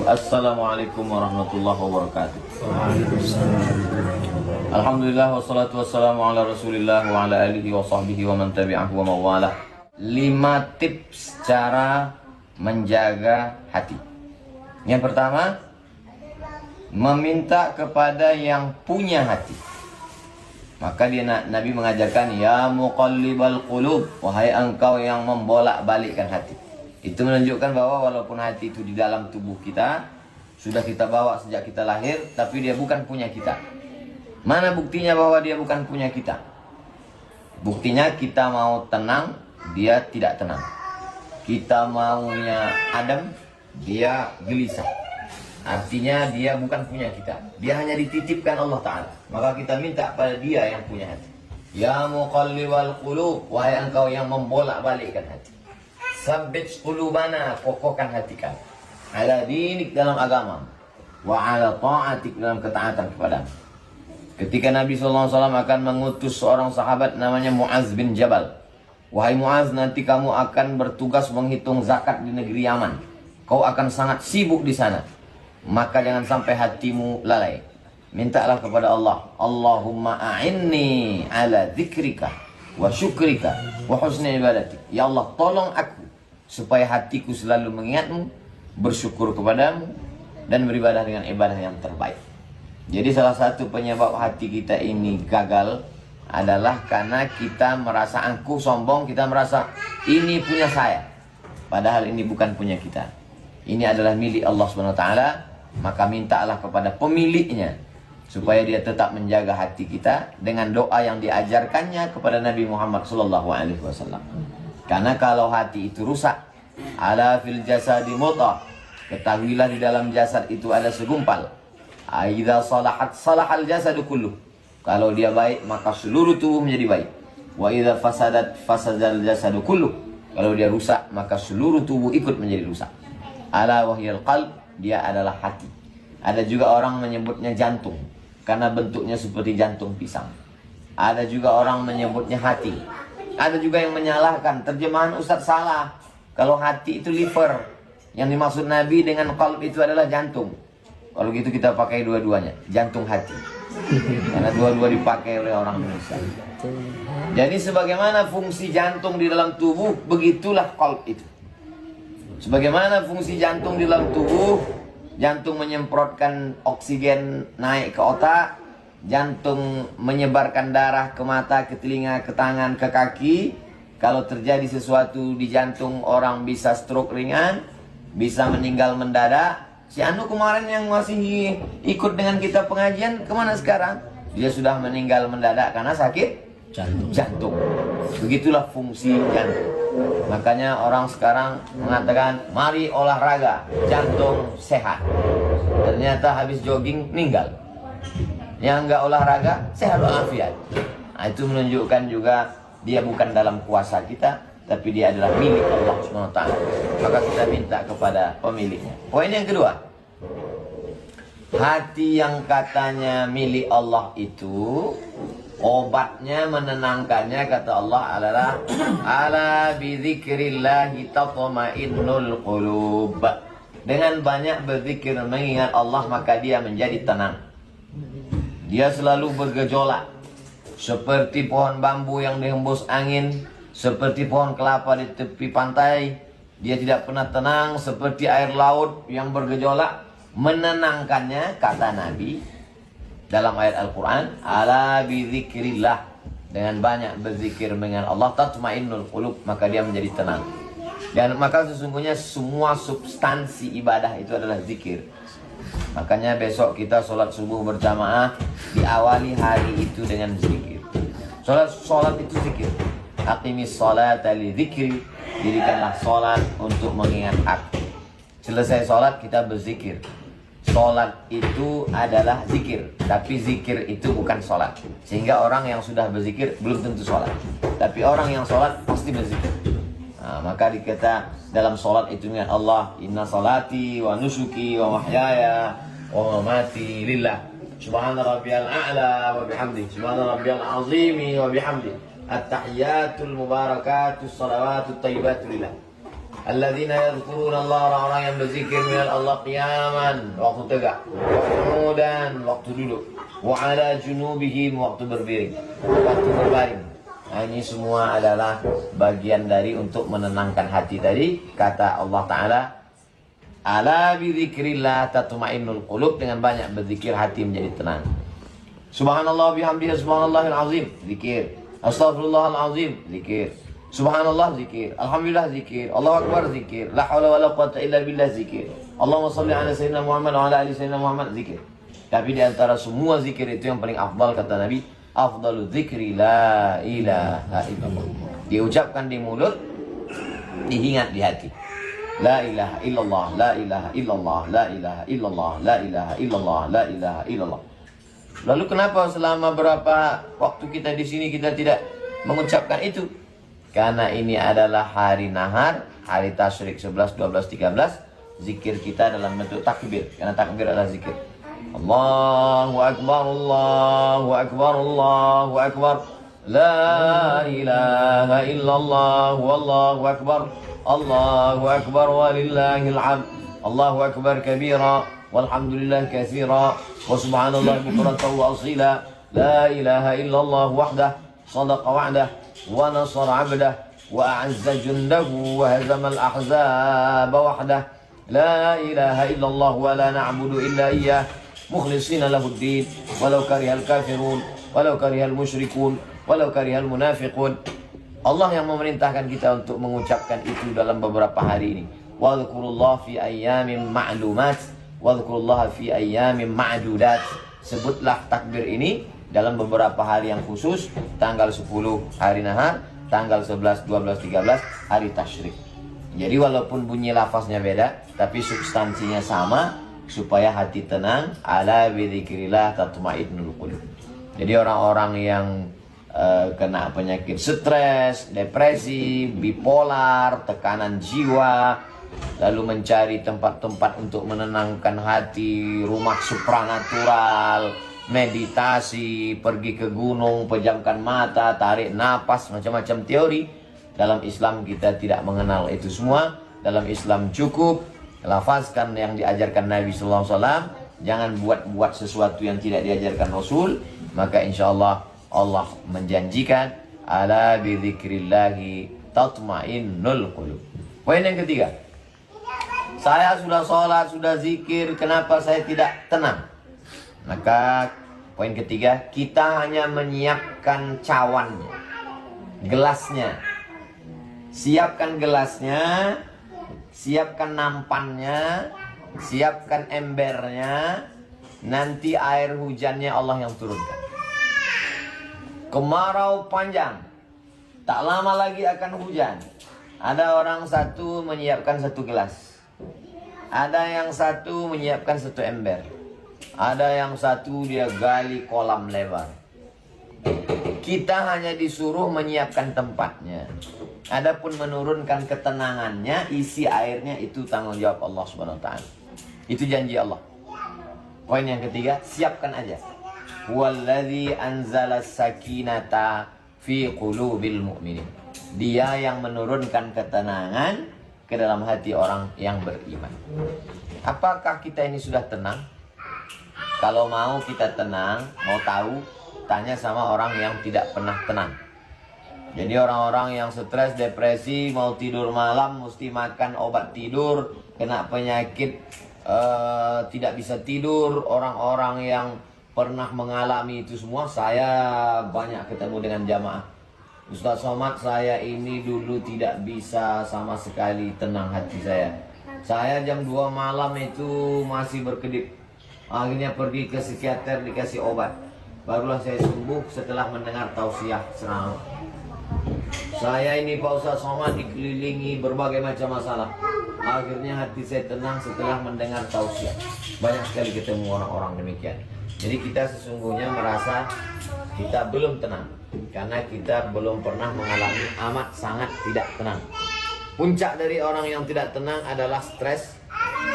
Assalamualaikum warahmatullahi wabarakatuh. Alhamdulillah wassalatu wassalamu ala Rasulillah wa ala alihi wa sahbihi wa man tabi'ahu wa mawalah. 5 tips cara menjaga hati. Yang pertama, meminta kepada yang punya hati. Maka Nabi mengajarkan, ya muqallibal qulub, wahai engkau yang membolak-balikkan hati. Itu menunjukkan bahwa walaupun hati itu di dalam tubuh kita, sudah kita bawa sejak kita lahir, tapi dia bukan punya kita. Mana buktinya bahwa dia bukan punya kita? Buktinya kita mau tenang, dia tidak tenang. Kita maunya adem, dia gelisah. Artinya dia bukan punya kita. Dia hanya dititipkan Allah Ta'ala. Maka kita minta pada dia yang punya hati. Ya muqallibal qulub, wahai engkau yang membolak-balikkan hati. Sabbit qulubana, kokohkan hati kami. Ala dinik, dalam agama. Wa ala ta'atik, dalam ketaatan kepadamu. Ketika Nabi SAW akan mengutus seorang sahabat namanya Mu'az bin Jabal. Wahai Mu'az, nanti kamu akan bertugas menghitung zakat di negeri Yaman. Kau akan sangat sibuk di sana. Maka jangan sampai hatimu lalai. Mintalah kepada Allah. Allahumma a'inni ala dzikrika wa syukrika wa husni ibadatik. Ya Allah, tolong aku supaya hatiku selalu mengingatmu, bersyukur kepadamu, dan beribadah dengan ibadah yang terbaik. Jadi salah satu penyebab hati kita ini gagal adalah karena kita merasa angkuh, sombong. Kita merasa ini punya saya, padahal ini bukan punya kita. Ini adalah milik Allah SWT. Maka mintalah kepada pemiliknya supaya dia tetap menjaga hati kita dengan doa yang diajarkannya kepada Nabi Muhammad SAW. Karena kalau hati itu rusak, ala fil jasadi mutah, ketahuilah di dalam jasad itu ada segumpal. Aidza salahat salahal jasadu kulluh. Kalau dia baik, maka seluruh tubuh menjadi baik. Wa idza fasadat fasadal jasadu kulluh. Kalau dia rusak, maka seluruh tubuh ikut menjadi rusak. Ala wahyal qalb, dia adalah hati. Ada juga orang menyebutnya jantung karena bentuknya seperti jantung pisang. Ada juga orang menyebutnya hati. Ada juga yang menyalahkan, terjemahan Ustaz salah. Kalau hati itu liver, yang dimaksud Nabi dengan qalb itu adalah jantung. Kalau gitu kita pakai dua-duanya, jantung hati. Karena dua-dua dipakai oleh orang Indonesia. Jadi sebagaimana fungsi jantung di dalam tubuh, begitulah qalb itu. Sebagaimana fungsi jantung di dalam tubuh, jantung menyemprotkan oksigen naik ke otak, jantung menyebarkan darah ke mata, ke telinga, ke tangan, ke kaki. Kalau terjadi sesuatu di jantung, orang bisa stroke ringan, bisa meninggal mendadak. Si Anu kemarin yang masih ikut dengan kita pengajian, kemana sekarang? Dia sudah meninggal mendadak karena sakit jantung. Begitulah fungsi jantung. Makanya orang sekarang mengatakan, mari olahraga, jantung sehat. Ternyata habis jogging meninggal. Yang enggak olahraga, sehat walafiat. Nah, itu menunjukkan juga dia bukan dalam kuasa kita, tapi dia adalah milik Allah SWT. Maka kita minta kepada pemiliknya. Poin yang kedua, hati yang katanya milik Allah itu, obatnya, menenangkannya, kata Allah adalah ala bidzikrillahi tatma'innul qulub. Dengan banyak berzikir mengingat Allah, maka dia menjadi tenang. Dia selalu bergejolak seperti pohon bambu yang dihembus angin, seperti pohon kelapa di tepi pantai. Dia tidak pernah tenang, seperti air laut yang bergejolak. Menenangkannya, kata Nabi dalam ayat Al-Quran, ala bidzikrillah, dengan banyak berzikir mengingat Allah, tatmainnul qulub, maka dia menjadi tenang. Dan maka sesungguhnya semua substansi ibadah itu adalah zikir. Makanya besok kita sholat subuh berjamaah, diawali hari itu dengan zikir. Sholat itu zikir. Aqimis sholata li dzikri, dirikanlah sholat untuk mengingat aku. Selesai sholat kita berzikir. Sholat itu adalah zikir, tapi zikir itu bukan sholat. Sehingga orang yang sudah berzikir belum tentu sholat, tapi orang yang sholat pasti berzikir. Nah, maka dikata dalam sholat itu dengan Allah, inna sholati wa nusuki wa mahyaya wa mamati lillah, subhana rabbiyal a'la wa bihamdi, subhana rabbiyal azimi wa bihamdi, at-tahiyatul mubarakatus salawatut tayyibatu lillah. Alladzina yadhkuruna Allah, orang-orang yang berzikir minal Allah qiyaman, waktu tegak, wa qu'udan, waktu duduk, wa ala junubihim, waktu berdiri, waktu berbaring. Nah, ini semua adalah bagian dari untuk menenangkan hati tadi. Kata Allah Ta'ala, ala bidzikrillah tatma'innul qulub, dengan banyak berzikir hati menjadi tenang. Subhanallah bihamdihi subhanallahil azim, zikir. Astaghfirullahal azim, zikir. Subhanallah, zikir. Alhamdulillah, zikir. Allahu akbar, zikir. La haula wala quwwata illa billah, zikir. Allahumma shalli ala sayyidina Muhammad wa ala ali sayyidina Muhammad, zikir. Tapi di antara semua zikir itu yang paling afdal, kata Nabi, afdalu dzikri la ilaha illallah. Diucapkan di mulut, diingat di hati. La ilaha illallah, la ilaha illallah, la ilaha illallah, la ilaha illallah, la ilaha illallah. Lalu kenapa selama berapa waktu kita di sini kita tidak mengucapkan itu? Karena ini adalah hari nahar, hari tasyrik 11, 12, 13. Zikir kita dalam bentuk takbir, karena takbir adalah zikir. Allahu akbar, Allahu akbar, Allahu akbar. La ilaha illallah, wallahu akbar. Allahu akbar walillahil hamd. Allahu akbar kabira, walhamdulillah katsira, wa subhanallah bukratan wa asila. La ilaha illallah wahdah, sadaqa wa'dah, wa nasara 'abdah, wa a'azza jundahu, wa hazama al-ahzaba wahdah. La ilaha illallah wa la na'budu illa iyyah, mukhlishina lahuddin, walau karihal kafirun, walau karihal musyrikun, walau karihal munafiqun. Allah yang memerintahkan kita untuk mengucapkan itu dalam beberapa hari ini. Wadhkurullah fi ayyamin ma'lumat, wadhkurullah fi ayyamin ma'dudat. Sebutlah takbir ini dalam beberapa hari yang khusus, tanggal 10 hari nahar, tanggal 11, 12, 13 hari tasyrik. Jadi walaupun bunyi lafaznya beda, tapi substansinya sama, supaya hati tenang. Ala bidzikrillah tatma'innul qulub. Jadi orang-orang yang kena penyakit stres, depresi, bipolar, tekanan jiwa, lalu mencari tempat-tempat untuk menenangkan hati, rumah supranatural, meditasi, pergi ke gunung, pejamkan mata, tarik napas, macam-macam teori. Dalam Islam kita tidak mengenal itu semua. Dalam Islam cukup lafazkan yang diajarkan Nabi SAW. Jangan buat-buat sesuatu yang tidak diajarkan Rasul. Maka insya Allah Allah menjanjikan, ala bidzikrillahi tatma'innul qulub. Poin yang ketiga, saya sudah sholat, sudah zikir, kenapa saya tidak tenang? Maka poin ketiga, kita hanya menyiapkan cawannya, gelasnya. Siapkan gelasnya, siapkan nampannya, siapkan embernya. Nanti air hujannya Allah yang turunkan. Kemarau panjang, tak lama lagi akan hujan. Ada orang satu menyiapkan satu gelas, ada yang satu menyiapkan satu ember, ada yang satu dia gali kolam lebar. Kita hanya disuruh menyiapkan tempatnya. Adapun menurunkan ketenangannya, isi airnya, itu tanggung jawab Allah Subhanahu wa taala. Itu janji Allah. Poin yang ketiga, siapkan aja. Walladzi anzala sakinata fi qulubil mu'minin. Dia yang menurunkan ketenangan ke dalam hati orang yang beriman. Apakah kita ini sudah tenang? Kalau mau kita tenang, mau tahu, tanya sama orang yang tidak pernah tenang. Jadi orang-orang yang stres, depresi, mau tidur malam, mesti makan obat tidur, kena penyakit, tidak bisa tidur. Orang-orang yang pernah mengalami itu semua, saya banyak ketemu dengan jamaah. Ustaz Somad, saya ini dulu tidak bisa sama sekali tenang hati saya. Saya jam 2 malam itu masih berkedip. Akhirnya pergi ke psikiater, dikasih obat. Barulah saya sembuh setelah mendengar tausiah ceramah. Saya ini Pak Ustaz Somad dikelilingi berbagai macam masalah. Akhirnya hati saya tenang setelah mendengar tausiah. Banyak sekali ketemu orang-orang demikian. Jadi kita sesungguhnya merasa kita belum tenang, karena kita belum pernah mengalami amat sangat tidak tenang. Puncak dari orang yang tidak tenang adalah stres,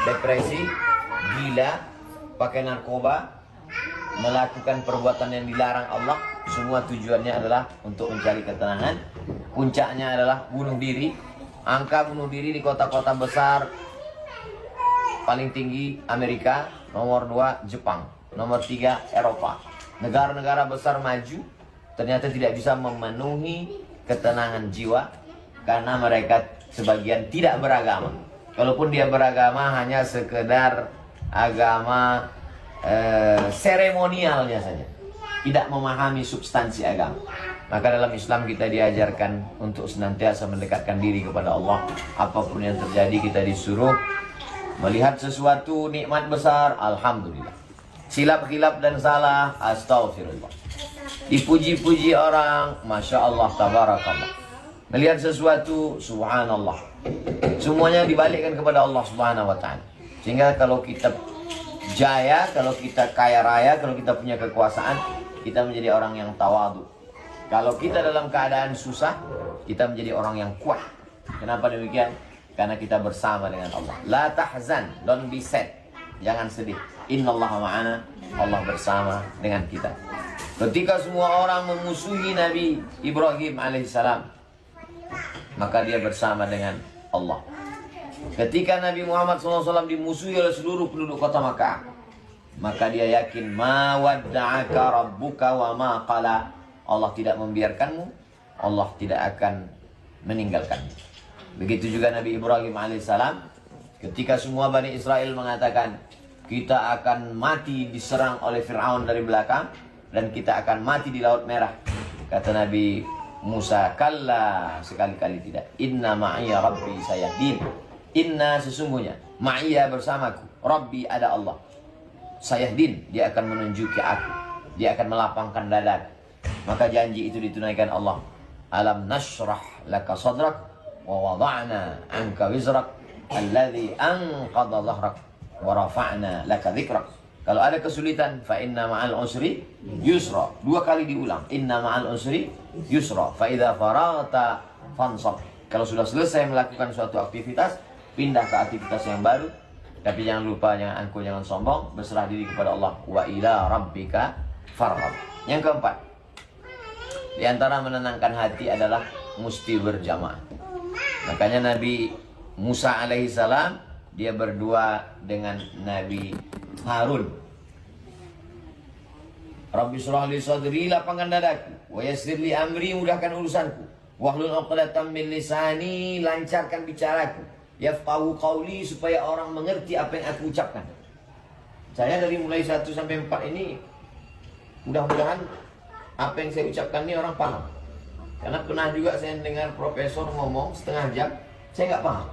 depresi, gila, pakai narkoba, melakukan perbuatan yang dilarang Allah. Semua tujuannya adalah untuk mencari ketenangan. Puncaknya adalah bunuh diri, Angka bunuh diri di kota-kota besar paling tinggi Amerika, nomor 2 Jepang, nomor 3 Eropa. Negara-negara besar maju ternyata tidak bisa memenuhi ketenangan jiwa karena mereka sebagian tidak beragama. Kalaupun dia beragama hanya sekedar agama seremonialnya saja, tidak memahami substansi agama. Maka dalam Islam kita diajarkan untuk senantiasa mendekatkan diri kepada Allah. Apapun yang terjadi kita disuruh melihat sesuatu nikmat besar, alhamdulillah. Silap-hilap dan salah, astaghfirullah. Dipuji-puji orang, masya Allah, tabarakallah. Melihat sesuatu, subhanallah. Semuanya dibalikkan kepada Allah subhanahu wa ta'ala. Sehingga kalau kita jaya, kalau kita kaya raya, kalau kita punya kekuasaan, kita menjadi orang yang tawadu. Kalau kita dalam keadaan susah, kita menjadi orang yang kuat. Kenapa demikian? Karena kita bersama dengan Allah. La tahzan, don't be sad. Jangan sedih. Innallaha ma'ana, Allah bersama dengan kita. Ketika semua orang memusuhi Nabi Ibrahim alaihissalam, maka dia bersama dengan Allah. Ketika Nabi Muhammad SAW dimusuhi oleh seluruh penduduk kota Makkah, maka dia yakin ma wadda'aka rabbuka wa ma qala. Allah tidak membiarkanmu, Allah tidak akan meninggalkanmu. Begitu juga Nabi Ibrahim alaihissalam, ketika semua Bani Israel mengatakan kita akan mati diserang oleh Fir'aun dari belakang dan kita akan mati di Laut Merah, kata Nabi Musa, kalla, sekali-kali tidak. Inna ma'iyya rabbi sayahdin. Inna, sesungguhnya, ma'iyya, bersamaku, rabbi, ada Allah, sayahdin, dia akan menunjuki aku, dia akan melapangkan dadaku. Maka janji itu ditunaikan Allah. Alam nashrah laka sadrak wa wada'na anka wizrak alladhi anqadha dhahrak wa rafa'na laka dhikrak. Kalau ada kesulitan, fa inna ma'al usri yusra. 2 kali diulang. Inna ma'al usri yusra. Fa idza faragta fansab. Kalau sudah selesai melakukan suatu aktivitas, pindah ke aktivitas yang baru. Tapi jangan lupa, jangan angkuh, jangan sombong, berserah diri kepada Allah. Wa ila rabbika farghab. Yang keempat, di antara menenangkan hati adalah mesti berjamaah. Makanya Nabi Musa alaihissalam, dia berdua dengan Nabi Harun. Rabbi shrah li sadri, lapangkan dadaku, wa yassir li amri, mudahkan urusanku, wahlul 'uqdatam min lisani, lancarkan bicaraku, yafqahu qawli, supaya orang mengerti apa yang aku ucapkan. Saya dari mulai 1 sampai 4 ini, mudah-mudahan apa yang saya ucapkan ini orang paham. Karena pernah juga saya dengar profesor ngomong setengah jam, saya nggak paham.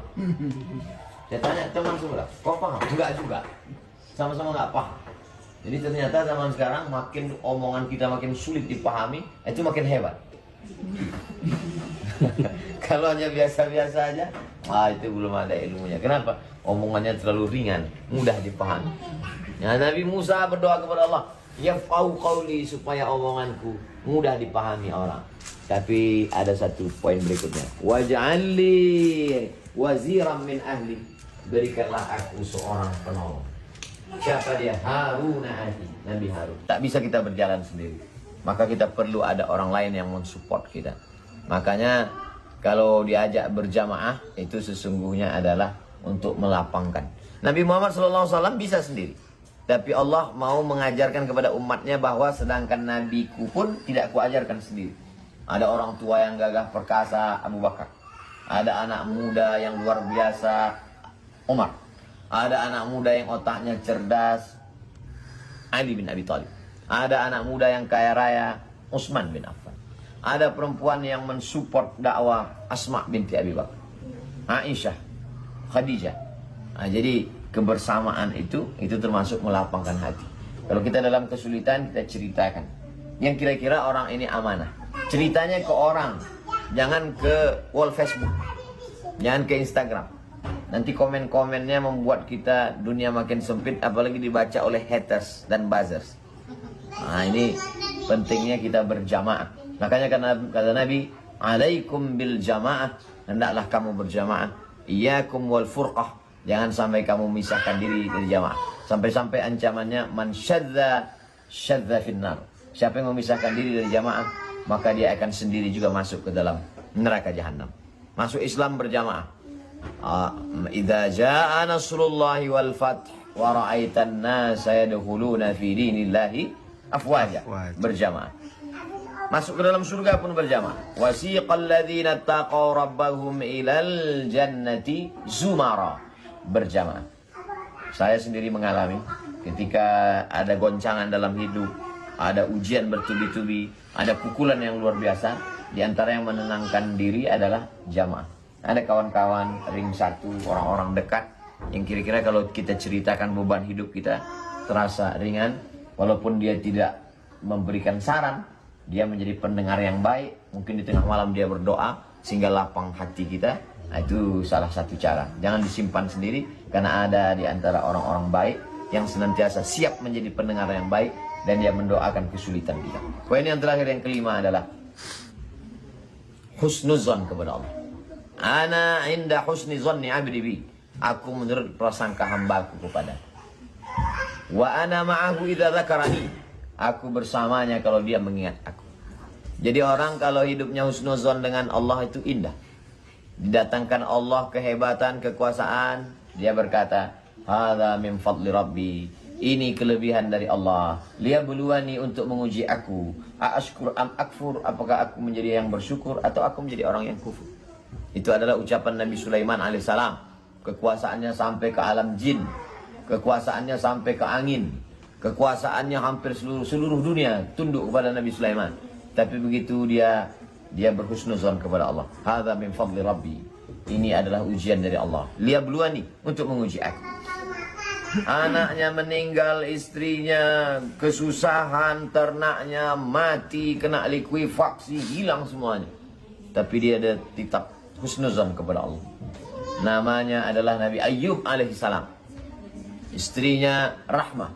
Saya tanya teman sebelah, kok paham? Enggak juga, sama-sama nggak paham. Jadi ternyata zaman sekarang makin omongan kita makin sulit dipahami, itu makin hebat. Kalau hanya biasa-biasa aja, itu belum ada ilmunya. Kenapa? Omongannya terlalu ringan, mudah dipahami. Nah, Nabi Musa berdoa kepada Allah, yafqahu qawli, supaya omonganku mudah dipahami orang. Tapi ada satu poin berikutnya, waj'alli waziran min ahli, berikanlah aku seorang penolong. Siapa dia? Harun akhi, Nabi Harun. Tak bisa kita berjalan sendiri, maka kita perlu ada orang lain yang mensupport kita. Makanya kalau diajak berjamaah, itu sesungguhnya adalah untuk melapangkan. Nabi Muhammad SAW bisa sendiri, tapi Allah mau mengajarkan kepada umatnya bahwa sedangkan nabiku pun tidak kuajarkan sendiri. Ada orang tua yang gagah perkasa, Abu Bakar. Ada anak muda yang luar biasa, Umar. Ada anak muda yang otaknya cerdas, Ali bin Abi Thalib. Ada anak muda yang kaya raya, Utsman bin Affan. Ada perempuan yang mensupport dakwah, Asma binti Abi Bakar, Aisyah, Khadijah. Nah, jadi kebersamaan itu termasuk melapangkan hati. Kalau kita dalam kesulitan, kita ceritakan yang kira-kira orang ini amanah. Ceritanya ke orang, jangan ke wall Facebook, jangan ke Instagram. Nanti komen-komennya membuat kita dunia makin sempit, apalagi dibaca oleh haters dan buzzers. Nah, ini pentingnya kita berjamaah. Makanya kata Nabi, alaikum bil jamaah, hendaklah kamu berjamaah. Iyyakum wal furqah, jangan sampai kamu memisahkan diri dari jamaah. Sampai-sampai ancamannya, man syadza syadza finnar. Siapa yang memisahkan diri dari jamaah, maka dia akan sendiri juga masuk ke dalam neraka jahanam. masuk Islam berjamaah. Idza jaa nasrullahi wal fath wa ra'aitan nasa yadkhuluna fi dinillahi afwaja, berjamaah. Masuk ke dalam surga pun berjamaah. Wasiqal ladzina taqaw rabbahum ilal jannati zumara, berjamaah. Saya sendiri mengalami ketika ada goncangan dalam hidup, ada ujian bertubi-tubi, ada pukulan yang luar biasa. Di antara yang menenangkan diri adalah jamaah. Ada kawan-kawan ring satu, orang-orang dekat yang kira-kira kalau kita ceritakan beban hidup kita terasa ringan. Walaupun dia tidak memberikan saran, dia menjadi pendengar yang baik. Mungkin di tengah malam dia berdoa sehingga lapang hati kita. Nah, itu salah satu cara. Jangan disimpan sendiri, karena ada di antara orang-orang baik yang senantiasa siap menjadi pendengar yang baik dan dia mendoakan kesulitan kita. Poin yang terakhir, yang kelima adalah husnuzon kepada Allah. Ana inda husni zonni abdi bi. Aku menurut prasangka hambaku kepada. Wa ana ma'ahu idza dzakarani. Aku bersamanya kalau dia mengingat aku. Jadi orang kalau hidupnya husnuzon dengan Allah itu indah. Didatangkan Allah kehebatan, kekuasaan, dia berkata, hadza min fadli rabbi. Ini kelebihan dari Allah. Liyabluwani, untuk menguji aku. Ashkur am akfur, apakah aku menjadi yang bersyukur atau aku menjadi orang yang kufur. Itu adalah ucapan Nabi Sulaiman alaihissalam. Kekuasaannya sampai ke alam jin, kekuasaannya sampai ke angin, kekuasaannya hampir seluruh dunia tunduk kepada Nabi Sulaiman. Tapi begitu dia berhusnuzon kepada Allah. Hadza min fadli rabbi. Ini adalah ujian dari Allah. Liyabluwani, untuk menguji aku. Anaknya meninggal, istrinya kesusahan, ternaknya mati, kena likuifaksi, hilang semuanya. Tapi dia ada tetap husnuzon kepada Allah. Namanya adalah Nabi Ayyub alaihissalam. Istrinya Rahmah.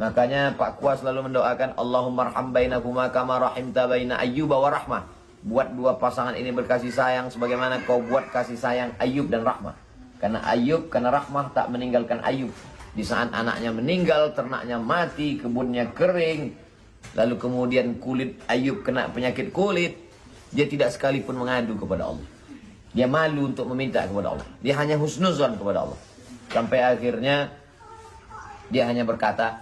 Makanya Pak Kuas selalu mendoakan, Allahumma arham bainakuma kama rahimta baina Ayyuba wa Rahmah. Buat dua pasangan ini berkasih sayang sebagaimana kau buat kasih sayang Ayyub dan Rahmah. Karena Ayyub, karena Rahmah tak meninggalkan Ayyub. Di saat anaknya meninggal, ternaknya mati, kebunnya kering, lalu kemudian kulit Ayyub kena penyakit kulit, dia tidak sekalipun mengadu kepada Allah. Dia malu untuk meminta kepada Allah. Dia hanya husnuzon kepada Allah. Sampai akhirnya dia hanya berkata,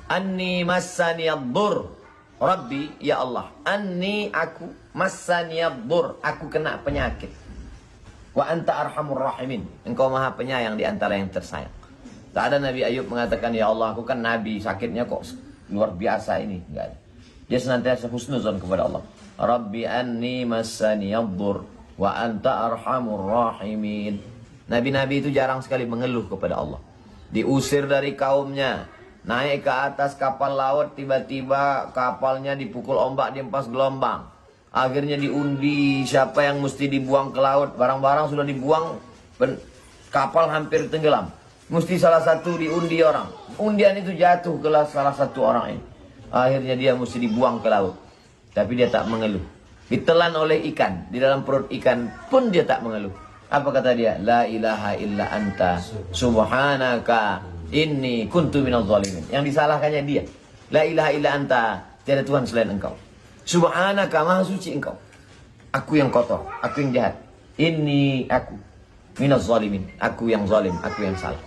Anni massaniyaddur Rabbi, ya Allah, Anni, aku, massaniyaddur, aku kena penyakit. Wa anta arhamur rahimin, engkau maha penyayang di antara yang tersayang. Tak ada Nabi Ayub mengatakan, ya Allah, aku kan Nabi, sakitnya kok luar biasa ini. Enggak ada. Dia senantiasa husnuzon kepada Allah. Rabbi anni massaniyaddur wa anta arhamur rahimin. Nabi-nabi itu jarang sekali mengeluh kepada Allah. Diusir dari kaumnya, naik ke atas kapal laut, tiba-tiba kapalnya dipukul ombak, diempas gelombang. Akhirnya diundi siapa yang mesti dibuang ke laut. Barang-barang sudah dibuang, kapal hampir tenggelam. Mesti salah satu diundi orang. Undian itu jatuh ke salah satu orang ini. Akhirnya dia mesti dibuang ke laut. Tapi dia tak mengeluh. Ditelan oleh ikan. Di dalam perut ikan pun dia tak mengeluh. Apa kata dia? La ilaha illa anta subhanaka inni kuntu minadh dhalimin. Yang disalahkannya dia. La ilaha illa anta, tiada Tuhan selain engkau. Subhanaka, maha suci engkau. Aku yang kotor, aku yang jahat. Ini aku minadh dhalimin, aku yang zalim, aku yang salah.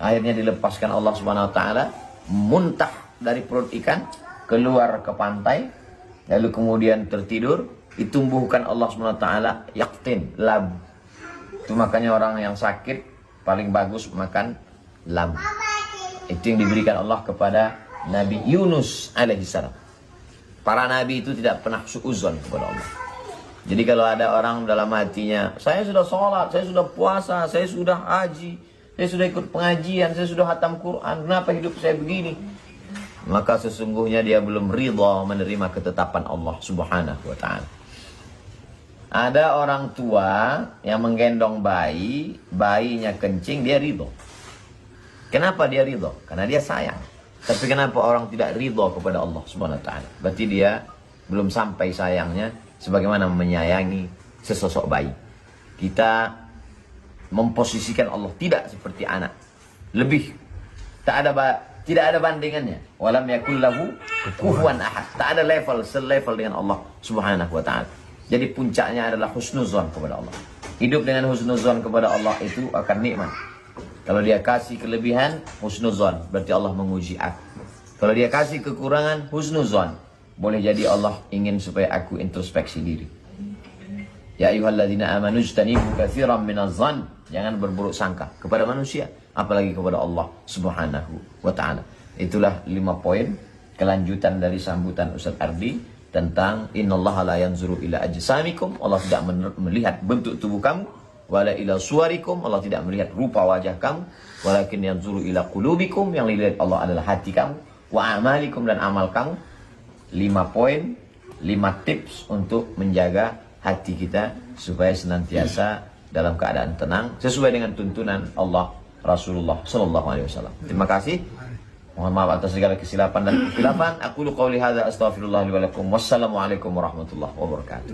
Akhirnya dilepaskan Allah Subhanahu wa taala, muntah dari perut ikan, keluar ke pantai, lalu kemudian tertidur, ditumbuhkan Allah Subhanahu wa taala yaqtin, lam. Itu makanya orang yang sakit paling bagus makan lam. Itu yang diberikan Allah kepada Nabi Yunus alaihissalam. Para nabi itu tidak pernah suuzon kepada Allah. Jadi kalau ada orang dalam hatinya, saya sudah sholat, saya sudah puasa, saya sudah haji, saya sudah ikut pengajian, saya sudah khatam Quran, kenapa hidup saya begini? Maka sesungguhnya dia belum ridha menerima ketetapan Allah Subhanahu wa ta'ala. Ada orang tua yang menggendong bayi, bayinya kencing, dia ridha. Kenapa dia ridha? Karena dia sayang. Tapi kenapa orang tidak ridha kepada Allah Subhanahu wa ta'ala? Berarti dia belum sampai sayangnya sebagaimana menyayangi sesosok bayi. Kita memposisikan Allah tidak seperti anak. Lebih tidak ada bandingannya. Walam yakul lahu kufuwan ahad. Tak ada level selevel dengan Allah Subhanahu wa ta'ala. Jadi puncaknya adalah husnuzon kepada Allah. Hidup dengan husnuzon kepada Allah itu akan nikmat. Kalau dia kasih kelebihan, husnuzon, berarti Allah menguji aku. Kalau dia kasih kekurangan, husnuzon, boleh jadi Allah ingin supaya aku introspeksi diri. Ya ayyuhalladzina amanu ijtanibu katsiran minadh-dhann. Jangan berburuk sangka kepada manusia, apalagi kepada Allah Subhanahu wa taala. Itulah 5 poin kelanjutan dari sambutan Ustaz Ardi tentang innallaha la yanzuru ila ajsamikum, Allah tidak melihat bentuk tubuh kamu, wala ila suwarikum, Allah tidak melihat rupa wajah kamu, walakin yanzuru ila qulubikum, yang dilihat Allah adalah hati kamu, wa amalikum, dan amal kamu. 5 poin, 5 tips untuk menjaga hati kita supaya senantiasa dalam keadaan tenang sesuai dengan tuntunan Allah Rasulullah sallallahu alaihi wasallam. Terima kasih. Mohon maaf atas segala kesilapan dan kekhilafan. Aku lu qauli hadza astaghfirullah li wa lakum. Wassalamualaikum warahmatullahi wabarakatuh.